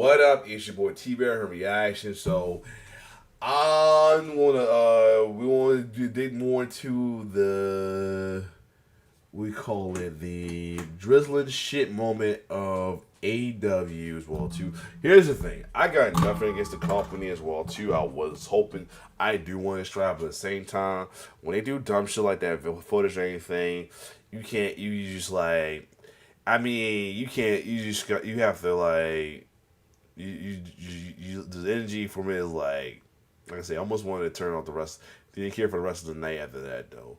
What up? It's your boy T Bear. Her reaction. So we wanna dig more into we call it the drizzling shit moment of AEW as well too. Here's the thing, I got nothing against the company as well too. I was hoping I do want to strive, but at the same time, when they do dumb shit like that, footage or anything, you can't. You just like, I mean, you can't. You just got. You have to like. The energy for me is like I say, I almost wanted to turn off the rest. Didn't care for the rest of the night after that though.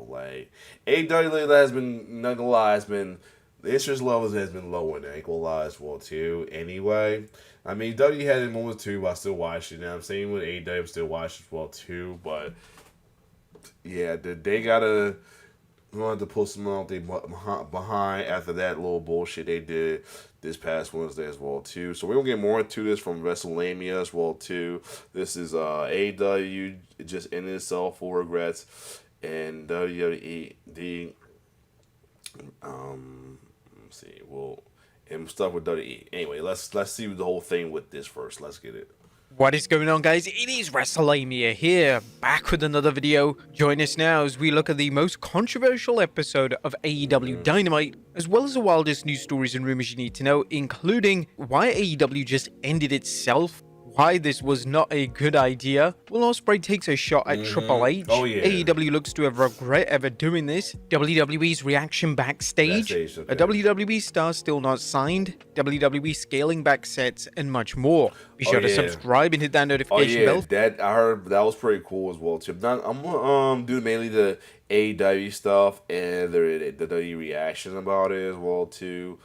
Like AEW has been, not gonna lie, has been, the interest levels has been low in there. Ain't gonna lie as well too. Anyway, I mean W had it moments too, but I still watch it. Now I'm saying with AEW, still watch it as well too. But yeah, they gotta wanted to pull some out they behind after that little bullshit they did this past Wednesday as well too. So we're gonna get more into this from WrestleMania as well too. This is AEW just ended itself, full regrets, and WWE let's see, well, and stuff with WWE. Anyway, let's see the whole thing with this first. Let's get it. What is going on, guys? It is WrestleMania here, back with another video. Join us now as we look at the most controversial episode of AEW Dynamite, as well as the wildest news stories and rumors you need to know, including why AEW just ended itself, why this was not a good idea. Will Ospreay takes a shot at Triple H. Oh, yeah. AEW looks to have regret ever doing this. WWE's reaction backstage. Okay. A WWE star still not signed. WWE scaling back sets and much more. Be sure to subscribe and hit that notification bell. That I heard that was pretty cool as well too. I'm gonna do mainly the AEW stuff and the WWE reaction about it as well too.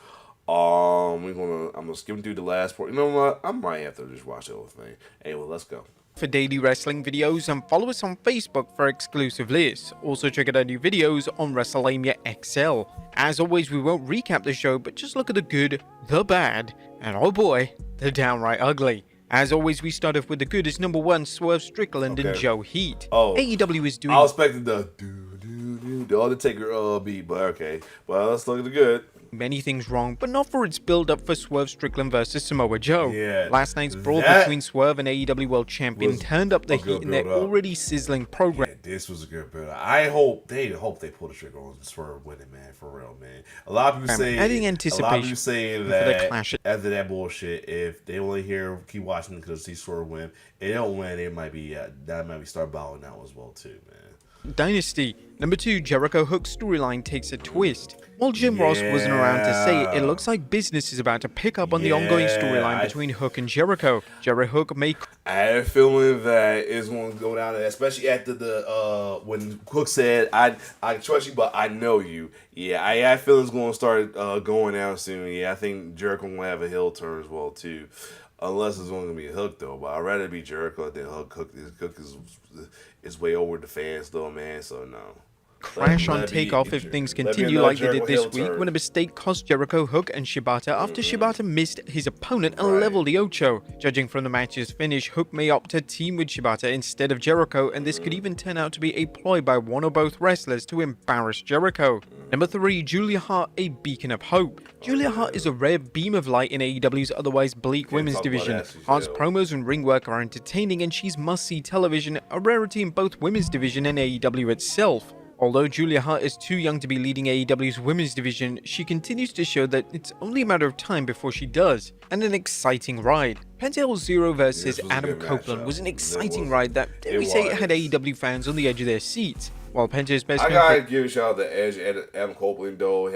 I'm gonna skim through the last part. You know what? I might have to just watch the whole thing. Anyway, let's go. For daily wrestling videos, and follow us on Facebook for exclusive lists. Also check out our new videos on WrestleMania XL. As always, we won't recap the show, but just look at the good, the bad, and oh boy, the downright ugly. As always, we start off with the good as number one, Swerve Strickland and Joe Heat. Oh, AEW is doing... I was expecting the the Undertaker beat, but okay. Well, let's look at the good. Many things wrong, but not for its build-up for Swerve Strickland versus Samoa Joe. Yeah, last night's brawl between Swerve and AEW World Champion turned up the heat in their already sizzling program. Yeah, this was a good build. I hope they pull the trigger on Swerve winning, man, for real, man. A lot of people say, adding anticipation saying that after that bullshit, if they only keep watching because see Swerve win, they don't win, it might be that might be start bowing out as well too, man. Dynasty. Number 2, Jericho Hook's storyline takes a twist. While Jim Ross wasn't around to say it, it looks like business is about to pick up on the ongoing storyline between Hook and Jericho. Hook may... I had a feeling that it's going to go down there, especially after the when Hook said, I trust you, but I know you. Yeah, I had a feeling it's going to start going down soon. Yeah, I think Jericho will have a heel turn as well, too. Unless it's only going to be Hook, though. But I'd rather be Jericho than Hook. Hook is way over the fans, though, man, so no. Crash on takeoff if things continue like they did this week when a mistake cost Jericho Hook and Shibata after Shibata missed his opponent and leveled the Ocho. Judging from the match's finish, Hook may opt to team with Shibata instead of Jericho, and this could even turn out to be a ploy by one or both wrestlers to embarrass Jericho. Number 3, Julia Hart, a beacon of hope. Julia Hart is a rare beam of light in AEW's otherwise bleak women's division. Hart's promos and ring work are entertaining, and she's must-see television, a rarity in both women's division and AEW itself. Although Julia Hart is too young to be leading AEW's women's division, she continues to show that it's only a matter of time before she does. And an exciting ride. Pentagon Zero versus Adam Copeland was an exciting ride that, dare we say, had AEW fans on the edge of their seats. While Penta's best I gotta give a shout out to Edge, Adam Copeland, though,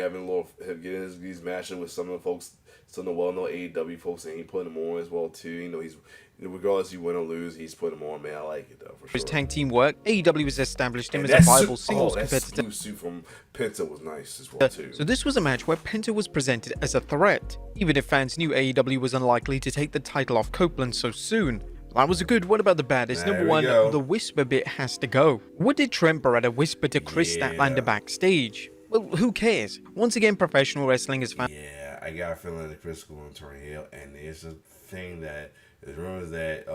getting these matches with some of the folks, some of the well-known AEW folks, and he put them on as well too. You know, he's regardless you win or lose, he's putting them on, man. I like it though, for sure. His tag team work, AEW has established him as a viable singles competitor. That blue suit from Penta was nice as well too. So this was a match where Penta was presented as a threat, even if fans knew AEW was unlikely to take the title off Copeland so soon. That was a good. What about the bad? Is number 1, the whisper bit has to go. What did Trent Beretta whisper to Chris Statlander backstage? Well, who cares? Once again, professional wrestling is found. Yeah, I got a feeling that Chris is going to turn heel, and it's a thing that there's rumors that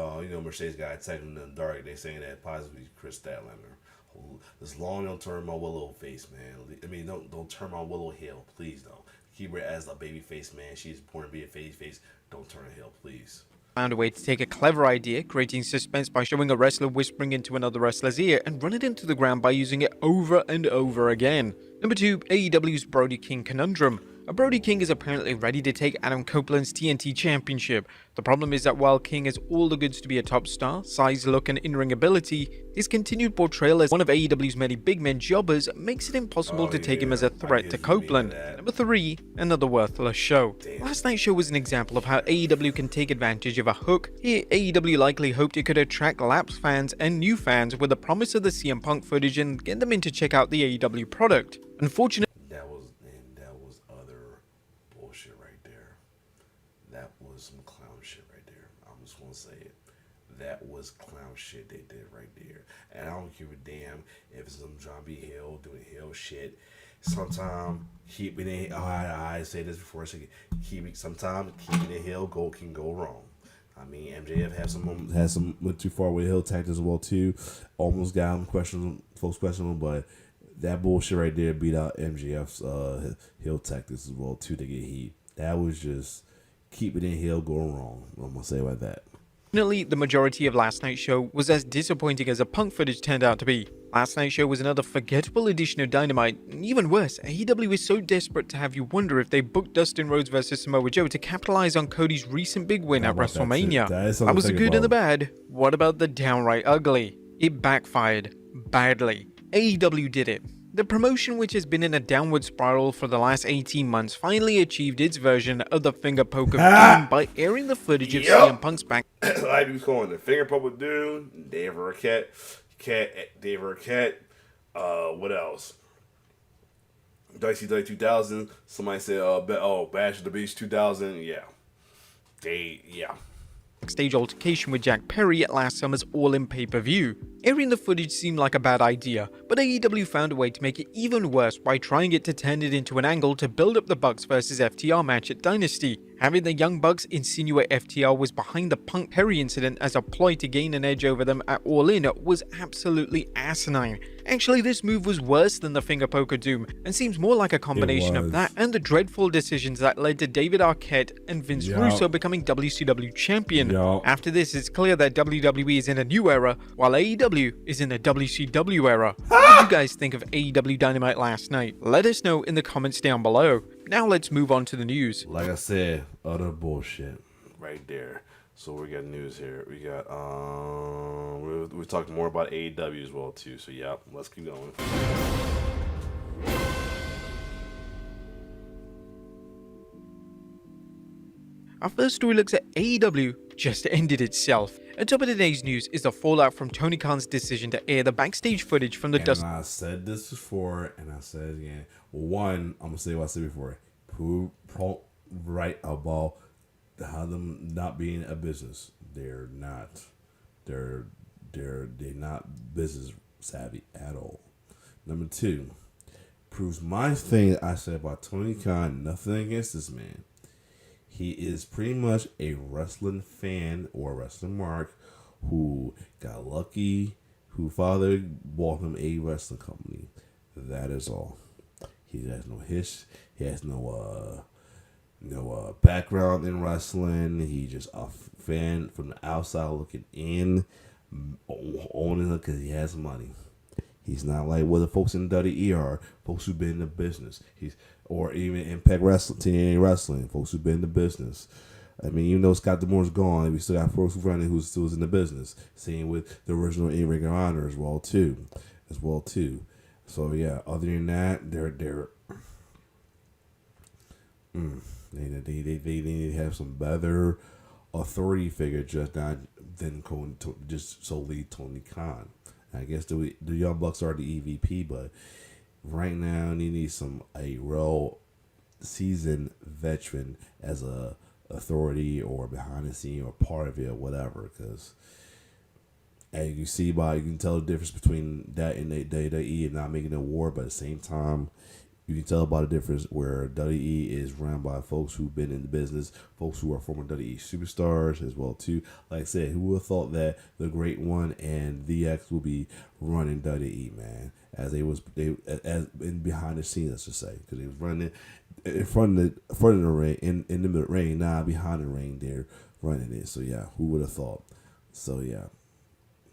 Mercedes got attacked in the dark. They saying that possibly Chris Statlander. As long don't turn my Willow face, man. I mean, don't turn my Willow heel, please don't. keep her as a baby face, man. She's born to be a face. Don't turn her heel, please. Found a way to take a clever idea, creating suspense by showing a wrestler whispering into another wrestler's ear and run it into the ground by using it over and over again. Number 2, AEW's Brody King conundrum. Brody King is apparently ready to take Adam Copeland's TNT Championship. The problem is that while King has all the goods to be a top star, size, look, and in-ring ability, his continued portrayal as one of AEW's many big men jobbers makes it impossible to take him as a threat to Copeland. Number 3, another worthless show. Last night's show was an example of how AEW can take advantage of a hook. Here, AEW likely hoped it could attract lapsed fans and new fans with the promise of the CM Punk footage and get them in to check out the AEW product. Unfortunately, that was utter bullshit right there. That was some clown shit right there. I'm just gonna say it. That was clown shit they did right there. And I don't give a damn if it's some John B. Hill doing Hill shit. Sometimes keeping it. I say this before a second. Sometimes keeping it Hill can go wrong. I mean, MJF has some went too far with Hill tactics as well too. Almost got him folks questionable, but that bullshit right there beat out MJF's Hill tactics as well too to get heat. That was just keeping it Hill going wrong. I'm gonna say about that. Fortunately, the majority of last night's show was as disappointing as the Punk footage turned out to be. Last night's show was another forgettable edition of Dynamite, and even worse, AEW is so desperate to have you wonder if they booked Dustin Rhodes vs Samoa Joe to capitalize on Cody's recent big win at WrestleMania. That was the good and the bad. What about the downright ugly? It backfired badly. AEW did it. The promotion, which has been in a downward spiral for the last 18 months, finally achieved its version of the finger poke of doom by airing the footage of CM Punk's back. I was calling the finger poke of doom, Dave Arquette. What else? WCW 2000. Somebody said, Bash of the Beach 2000. Yeah. Backstage altercation with Jack Perry at last summer's All-In pay-per-view. Airing the footage seemed like a bad idea, but AEW found a way to make it even worse by trying to turn it into an angle to build up the Bucks vs FTR match at Dynasty. Having the Young Bucks insinuate FTR was behind the Punk Perry incident as a ploy to gain an edge over them at All In was absolutely asinine. Actually, this move was worse than the finger poke of doom and seems more like a combination of that and the dreadful decisions that led to David Arquette and Vince Russo becoming WCW champion. After this, it's clear that WWE is in a new era while AEW is in a WCW era. What did you guys think of AEW Dynamite last night? Let us know in the comments down below. Now let's move on to the news. Like I said, utter bullshit right there. So we got news here. We got we're talking more about AEW as well too. So yeah, let's keep going. Our first story looks at AEW just ended itself. At top of today's news is the fallout from Tony Khan's decision to air the backstage footage from the Dustin. I said this before, and I said it again. One, I'm gonna say what I said before. Prove right about how them not being a business. They're not. They're not business savvy at all. Number two, proves my thing that I said about Tony Khan. Nothing against this man. He is pretty much a wrestling fan or a wrestling mark who got lucky, who father bought him a wrestling company. That is all. He has no history. He has no background in wrestling. He just a fan from the outside looking in, owning it because he has money. He's not like what the folks in WWE are, folks who've been in the business. Or even Impact Wrestling, TNA Wrestling, folks who've been in the business. I mean, even though Scott D'Amore's gone, we still got folks who still is in the business. Same with the original In-Ring of Honor as well too. So yeah, other than that, they need to have some better authority figure, just not just solely Tony Khan. I guess the Young Bucks are the EVP, but right now they need a real seasoned veteran as a authority or behind the scene or part of it or whatever. Because as you can tell the difference between that and WWE and not making a war, but at the same time, You can tell by the difference where WWE is run by folks who've been in the business, folks who are former WWE superstars as well too. Like I said, who would have thought that the Great One and VX will be running WWE, man? As in behind the scenes, let's just say, because they was running in front of the ring, in the ring, now behind the ring, they're running it. So yeah, who would have thought? So yeah,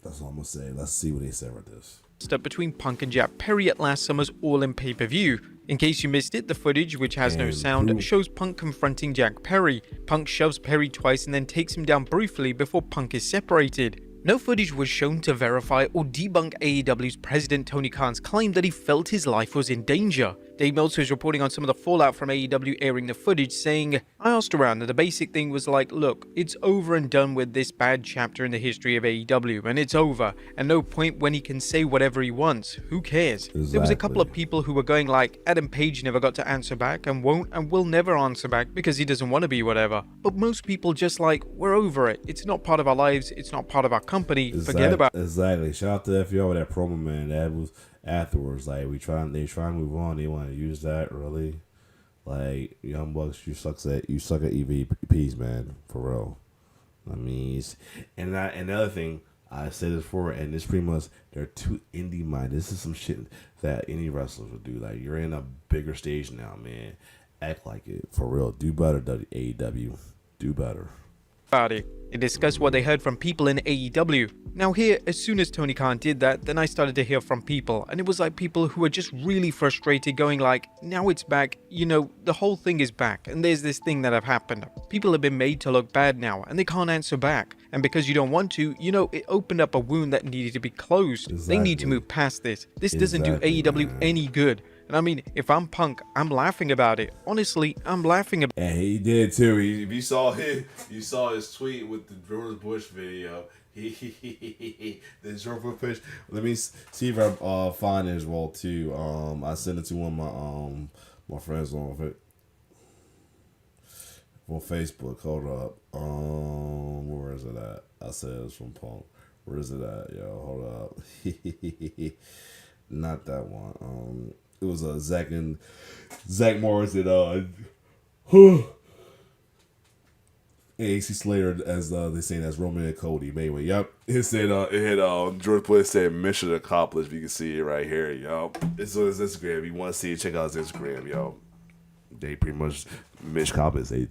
that's all I'm gonna say. Let's see what they say about this. Up between Punk and Jack Perry at last summer's All-In pay-per-view. In case you missed it, the footage, which has no sound, shows Punk confronting Jack Perry. Punk shoves Perry twice and then takes him down briefly before Punk is separated. No footage was shown to verify or debunk AEW's president Tony Khan's claim that he felt his life was in danger. Dave Meltzer is reporting on some of the fallout from AEW airing the footage, saying, I asked around and the basic thing was like, look, it's over and done with this bad chapter in the history of AEW, and it's over, and no point when he can say whatever he wants. Who cares? Exactly. There was a couple of people who were going like, Adam Page never got to answer back and won't and will never answer back because he doesn't want to be whatever. But most people just like, we're over it. It's not part of our lives. It's not part of our company. Forget about it. Exactly. Shout out to FYR with that promo, man. That was afterwards. Like, they try to move on. They want to use that, really. Like, Young Bucks, you suck at EVPs, man. For real. I mean, and the other thing, I said this before, and this pretty much, they're too indie minded. This is some shit that any wrestlers would do. Like, you're in a bigger stage now, man. Act like it. For real. Do better, AEW. Do better. They discussed what they heard from people in AEW. Now here, as soon as Tony Khan did that, then I started to hear from people, and it was like people who were just really frustrated, going like, now it's back, you know, the whole thing is back, and there's this thing that have happened. People have been made to look bad now, and they can't answer back. And because you don't want to, you know, it opened up a wound that needed to be closed. Exactly. They need to move past this. This doesn't do AEW any good. And I mean, if I'm Punk, I'm laughing about it. Honestly, I'm laughing about it. And he did too. If you saw his tweet with the George Bush video. The George Bush pitch. Let me see if I find it as well too. I sent it to one of my friends on Facebook. Hold up. Where is it at? I said it was from Punk. Where is it at? Yo, hold up. Not that one. It was Zach Morris and AC Slater, as they saying, as Roman and Cody Mayweather. Yep. It said George Bush said mission accomplished. You can see it right here, yo. It's on his Instagram. If you want to see it, check out his Instagram, yo. They pretty much mission accomplished. They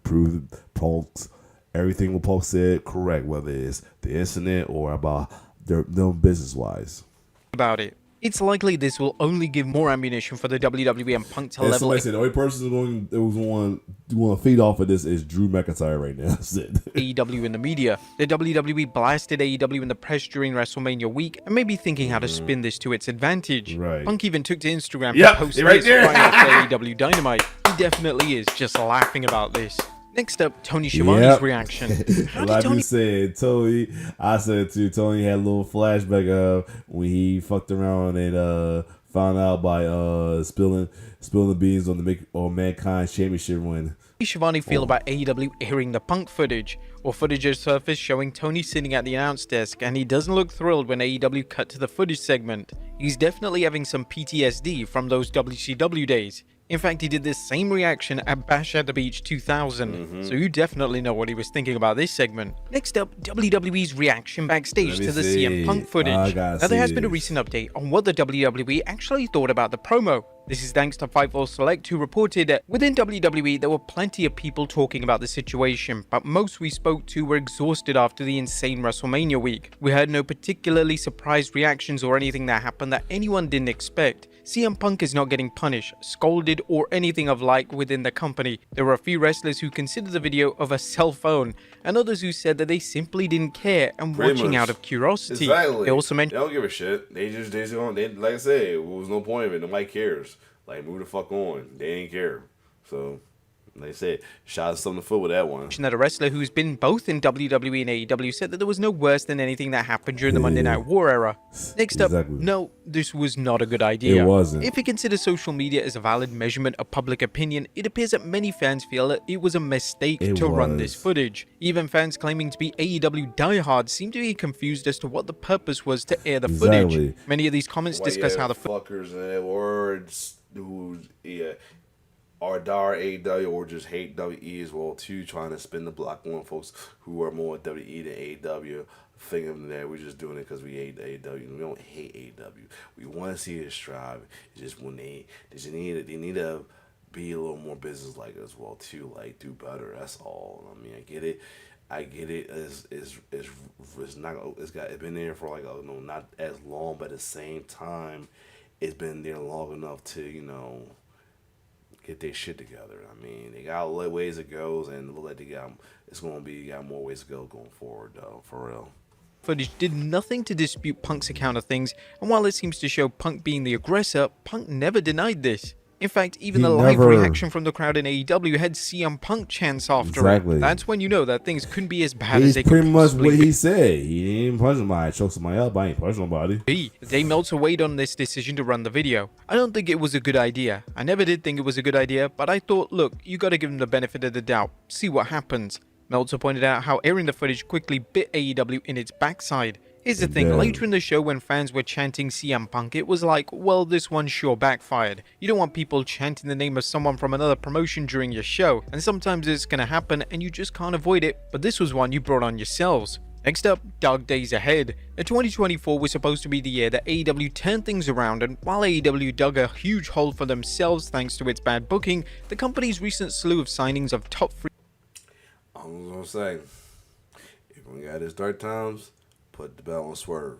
proved Punk's everything what Punk said correct, whether it's the incident or about them business wise. About it. It's likely this will only give more ammunition for the WWE and Punk to level. Somebody said the only person who's going to feed off of this is Drew McIntyre right now. That's it. AEW in the media. The WWE blasted AEW in the press during WrestleMania week and may be thinking how to spin this to its advantage. Right. Punk even took to Instagram to post this right after AEW Dynamite. He definitely is just laughing about this. Next up, Tony Schiavone's reaction. Like you said, I said too, Tony had a little flashback of when he fucked around and found out by spilling the beans on the Mankind Championship win. How does Schiavone feel about AEW airing the Punk footage? Or footage has surfaced showing Tony sitting at the announce desk, and he doesn't look thrilled when AEW cut to the footage segment. He's definitely having some PTSD from those WCW days. In fact, he did this same reaction at Bash at the Beach 2000, so you definitely know what he was thinking about this segment. Next up, WWE's reaction backstage to the CM Punk footage. Now, there has been a recent update on what the WWE actually thought about the promo. This is thanks to Fightful Select, who reported that within WWE there were plenty of people talking about the situation, but most we spoke to were exhausted after the insane WrestleMania week. We heard no particularly surprised reactions or anything that happened that anyone didn't expect. CM Punk is not getting punished, scolded, or anything of like within the company. There were a few wrestlers who considered the video of a cell phone, and others who said that they simply didn't care and watching out of curiosity. Exactly. They also mentioned they don't give a shit. They don't. Like I said, there was no point of it. Nobody cares. Like, move the fuck on. They ain't care. So, like I said, shot us on the foot with that one. That a wrestler who's been both in WWE and AEW said that there was no worse than anything that happened during the Monday Night War era. Next up, no, this was not a good idea. It wasn't. If you consider social media as a valid measurement of public opinion, it appears that many fans feel that it was a mistake to run this footage. Even fans claiming to be AEW diehards seem to be confused as to what the purpose was to air the footage. Many of these comments discuss how the fuckers and words. who are dire AEW or just hate WE as well too, trying to spin the block on folks who are more WE than AEW, thinking that we're just doing it because we hate AEW. We don't hate AEW. We want to see it strive. It's just when they need to be a little more business like as well too, like do better. That's all. I mean, I get it. It's not. It's been there for like not as long, but at the same time, it's been there long enough to get their shit together. I mean, they got ways it goes, and it look like got more ways to go going forward though, for real. Footage did nothing to dispute Punk's account of things, and while it seems to show Punk being the aggressor, Punk never denied this. In fact, even the live reaction from the crowd in AEW had CM Punk chants after it. That's when you know that things couldn't be as bad as they could possibly be. Pretty much what he said. He didn't punch somebody, choke somebody up, but I ain't punch nobody. Dave Meltzer weighed on this decision to run the video. I don't think it was a good idea. I never did think it was a good idea, but I thought, look, you gotta give him the benefit of the doubt. See what happens. Meltzer pointed out how airing the footage quickly bit AEW in its backside. Here's the thing, later in the show when fans were chanting CM Punk, it was like, well, this one sure backfired. You don't want people chanting the name of someone from another promotion during your show, and sometimes it's gonna happen and you just can't avoid it, but this was one you brought on yourselves. Next up, dark days ahead. Now 2024 was supposed to be the year that AEW turned things around, and while AEW dug a huge hole for themselves thanks to its bad booking, the company's recent slew of signings of top free... I was gonna say, if we got his dark times, put the belt on Swerve.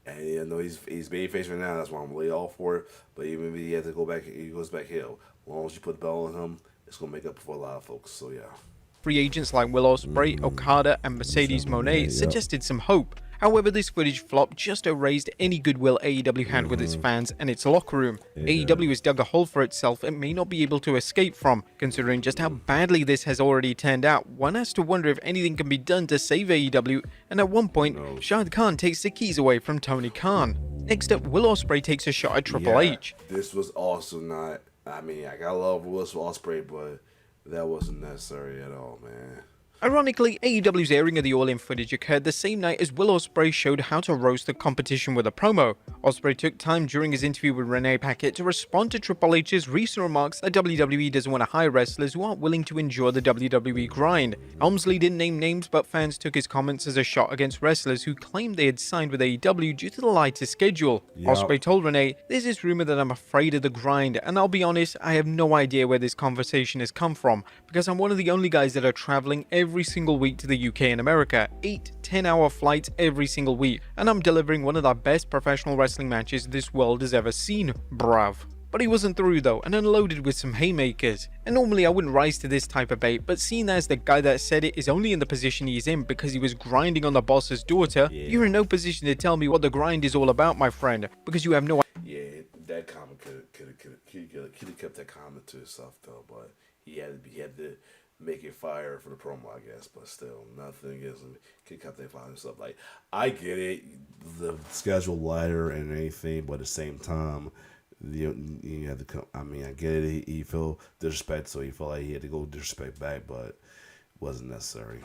And I know he's babyface right now, that's why I'm really all for it. But even if he has to go back, he goes back heel. As long as you put the belt on him, it's gonna make up for a lot of folks. So yeah. Free agents like Will Ospreay, Okada, and Mercedes Moné suggested some hope. However, this footage flop just erased any goodwill AEW had with its fans and its locker room. AEW has dug a hole for itself it may not be able to escape from. Considering just how badly this has already turned out, one has to wonder if anything can be done to save AEW, and at one point, Shad Khan takes the keys away from Tony Khan. Next up, Will Ospreay takes a shot at Triple H. This was also not, I mean, I gotta love Will Ospreay, but that wasn't necessary at all, man. Ironically, AEW's airing of the All-In footage occurred the same night as Will Ospreay showed how to roast the competition with a promo. Ospreay took time during his interview with Renee Paquette to respond to Triple H's recent remarks that WWE doesn't want to hire wrestlers who aren't willing to endure the WWE grind. Helmsley didn't name names, but fans took his comments as a shot against wrestlers who claimed they had signed with AEW due to the lighter schedule. Ospreay told Renee, "There's this rumor that I'm afraid of the grind, and I'll be honest, I have no idea where this conversation has come from, because I'm one of the only guys that are traveling every single week to the UK and America, 8-10-hour flights every single week, and I'm delivering one of the best professional wrestling matches this world has ever seen, bruv." But he wasn't through though, and unloaded with some haymakers. And normally I wouldn't rise to this type of bait, but seeing as the guy that said it is only in the position he is in because he was grinding on the boss's daughter, you're in no position to tell me what the grind is all about, my friend, because you have no... Yeah, that comment could have kept that comment to himself though, but he had to make it fire for the promo, I guess, but still, nothing is can cut that fire and stuff. Like, I get it, the schedule lighter and anything, but at the same time, you have to come. I mean, I get it. He felt disrespect, so he felt like he had to go disrespect back, but it wasn't necessary.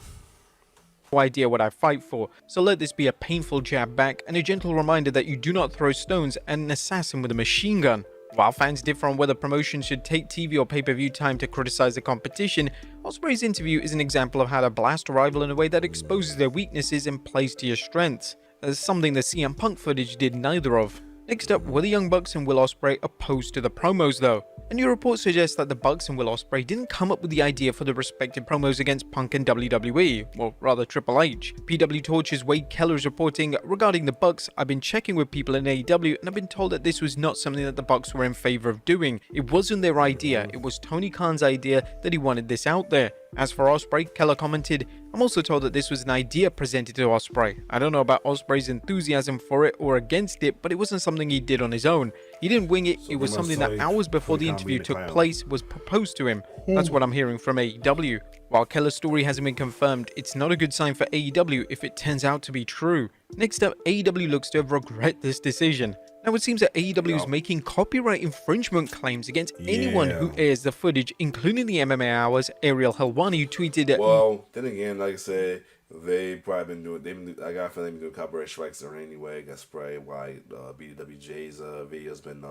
No idea what I fight for, so let this be a painful jab back and a gentle reminder that you do not throw stones at an assassin with a machine gun. While fans differ on whether promotions should take TV or pay-per-view time to criticize the competition, Ospreay's interview is an example of how to blast a rival in a way that exposes their weaknesses and plays to your strengths. That's something the CM Punk footage did neither of. Next up were the Young Bucks and Will Ospreay opposed to the promos though. A new report suggests that the Bucks and Will Ospreay didn't come up with the idea for the respective promos against Punk and WWE, or rather Triple H. PW Torch's Wade Keller is reporting, regarding the Bucks, "I've been checking with people in AEW and I've been told that this was not something that the Bucks were in favor of doing. It wasn't their idea, it was Tony Khan's idea that he wanted this out there." As for Ospreay, Keller commented, "I'm also told that this was an idea presented to Ospreay. I don't know about Ospreay's enthusiasm for it or against it, but it wasn't something he did on his own. He didn't wing it, it was something that hours before the interview took place was proposed to him." That's what I'm hearing from AEW. While Keller's story hasn't been confirmed, it's not a good sign for AEW if it turns out to be true. Next up, AEW looks to have regret this decision. Now it seems that AEW is making copyright infringement claims against anyone who airs the footage, including the MMA Hours, Ariel Helwani, who tweeted... Well, then again, like I said, they've probably been doing, I got a feeling they've been doing copyright strikes there anyway. That's probably why BWJ's video's been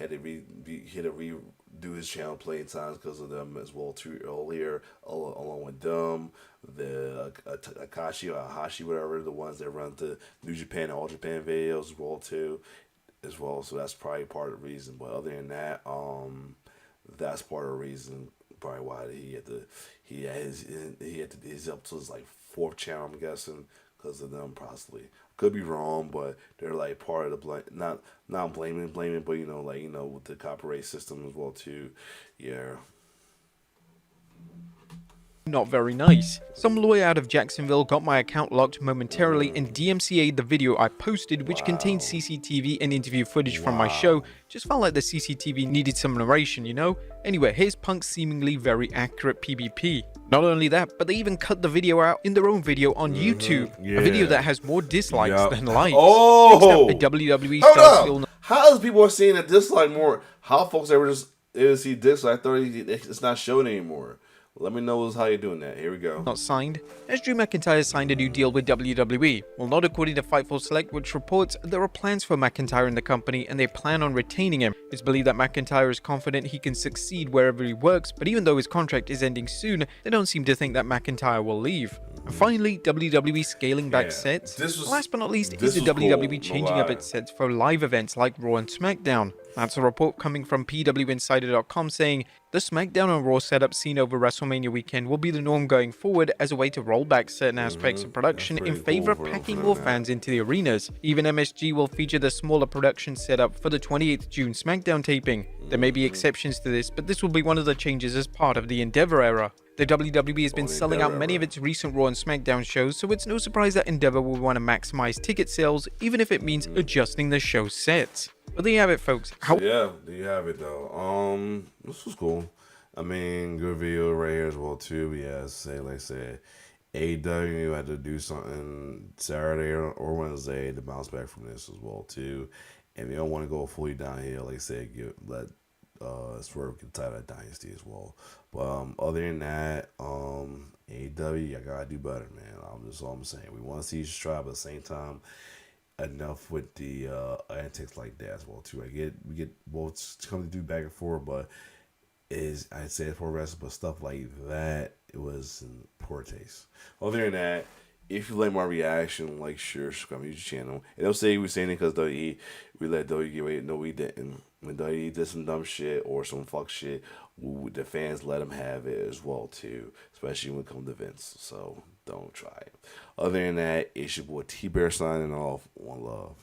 had to redo his channel playing times because of them as well too earlier, along with them, the Akashi or Ahashi, whatever, the ones that run the New Japan and All Japan videos as well too, as well. So that's probably part of the reason. But other than that, that's part of the reason probably why he had he's up to his like fourth channel, I'm guessing, because of them possibly. Could be wrong, but they're like part of the not blaming, but with the copyright system as well too. Yeah. Not very nice. Some lawyer out of Jacksonville got my account locked momentarily and DMCA'd the video I posted, which contained CCTV and interview footage from my show. Just felt like the CCTV needed some narration, you know? Anyway, here's Punk's seemingly very accurate PvP. Not only that, but they even cut the video out in their own video on YouTube. Yeah. A video that has more dislikes than likes. Oh! Except the WWE Hold stars up! still How is people are seeing a dislike more? How folks ever just see dislike? I thought it's not showing anymore. Let me know how you're doing that. Here we go. Not signed, as Drew McIntyre signed a new deal with WWE. Well, not according to Fightful Select, which reports there are plans for McIntyre in the company and they plan on retaining him. It's believed that McIntyre is confident he can succeed wherever he works, but even though his contract is ending soon, they don't seem to think that McIntyre will leave. And finally, WWE scaling back sets. Last but not least, is the WWE changing up its sets for live events like Raw and SmackDown. That's a report coming from PWInsider.com saying, the SmackDown and Raw setup seen over WrestleMania weekend will be the norm going forward as a way to roll back certain aspects of production in favor of packing more fans into the arenas. Even MSG will feature the smaller production setup for the 28th June SmackDown taping. There may be exceptions to this, but this will be one of the changes as part of the Endeavor era. The WWE has been selling out many of its recent Raw and SmackDown shows, so it's no surprise that Endeavor will want to maximize ticket sales, even if it means adjusting the show sets. But there you have it, folks. Yeah, there you have it, though. This was cool. I mean, good video right here as well, too. Yeah, like I said, AEW had to do something Saturday or Wednesday to bounce back from this as well, too. And they don't want to go fully downhill, like I said, let Swerve get tied of that dynasty as well. But other than that, AEW, I gotta do better, man. That's all I'm saying. We want to see you try, but at the same time, enough with the antics like that as well too. We get both come to do back and forth, but I'd say it's for wrestling, but stuff like that, it was in poor taste. Other than that, if you like my reaction, like, sure, subscribe to the channel. And don't say we saying it because we let WWE get away. No, we didn't. When WWE did some dumb shit or some fuck shit, the fans let them have it as well too, especially when it comes to Vince. So don't try it. Other than that, it's your boy T-Bear signing off. One love.